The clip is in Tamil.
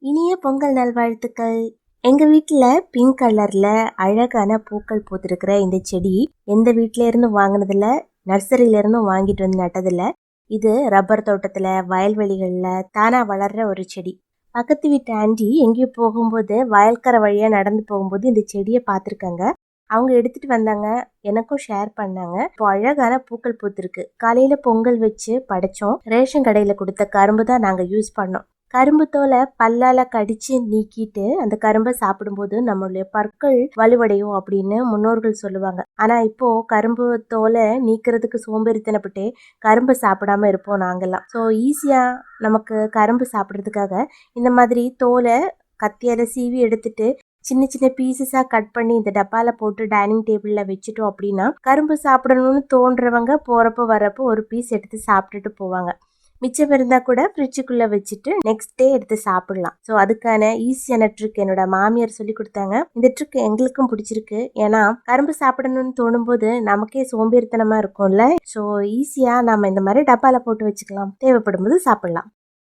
இனிய பொங்கல் நல்வாழ்த்துக்கள். எங்க வீட்ல பிங்க் கலர்ல அழகான பூக்கள் பூத்திருக்கிற இந்த செடி எந்த வீட்ல இருந்து வாங்கினதில்ல, நர்சரியில இருந்தும் வாங்கிட்டு வந்து நட்டதில்ல. இது ரப்பர் தோட்டத்துல, வயல்வெளிகள்ல தானா வளர்ற ஒரு செடி. பக்கத்து வீட்டு ஆண்டி எங்கேயோ போகும்போது வயல்கரை வழியா நடந்து போகும்போது இந்த செடியை பார்த்துருக்காங்க. அவங்க எடுத்துட்டு வந்தாங்க, எனக்கும் ஷேர் பண்ணாங்க. இப்போ அழகான பூக்கள் பூத்திருக்கு. காலையில பொங்கல் வச்சு படைச்சோம். ரேஷன் கடையில கொடுத்த கரும்பு தான் நாங்க யூஸ் பண்ணோம். கரும்பு தோலை பல்லால கடிச்சு நீக்கிட்டு அந்த கரும்பை சாப்பிடும்போது நம்மளுடைய பற்கள் வலுவடையும் அப்படின்னு முன்னோர்கள் சொல்லுவாங்க. ஆனா இப்போ கரும்பு தோலை நீக்கிறதுக்கு சோம்பேறித்தனப்பட்டு கரும்பை சாப்பிடாம இருப்போம் நாங்கெல்லாம். ஸோ ஈஸியா நமக்கு கரும்பு சாப்பிட்றதுக்காக இந்த மாதிரி தோலை கத்தியால சீவி எடுத்துட்டு சின்ன சின்ன பீசஸா கட் பண்ணி இந்த டப்பால போட்டு டைனிங் டேபிள்ல வச்சுட்டோம் அப்படின்னா கரும்பு சாப்பிடணும்னு தோன்றவங்க போறப்போ வரப்போ ஒரு பீஸ் எடுத்து சாப்பிட்டுட்டு போவாங்க. மிச்சம் இருந்தா கூட ஃப்ரிட்ஜுக்குள்ள வச்சுட்டு நெக்ஸ்ட் டே எடுத்து சாப்பிடலாம். ஸோ அதுக்கான ஈஸியான ட்ரிக் என்னோட மாமியார் சொல்லி கொடுத்தாங்க. இந்த ட்ரிக் எங்களுக்கும் பிடிச்சிருக்கு. ஏன்னா கரும்பு சாப்பிடணும்னு தோணும் போது நமக்கே சோம்பேறித்தனமா இருக்கும்ல. ஸோ ஈஸியா நம்ம இந்த மாதிரி டப்பால போட்டு வச்சுக்கலாம், தேவைப்படும் போது சாப்பிடலாம்.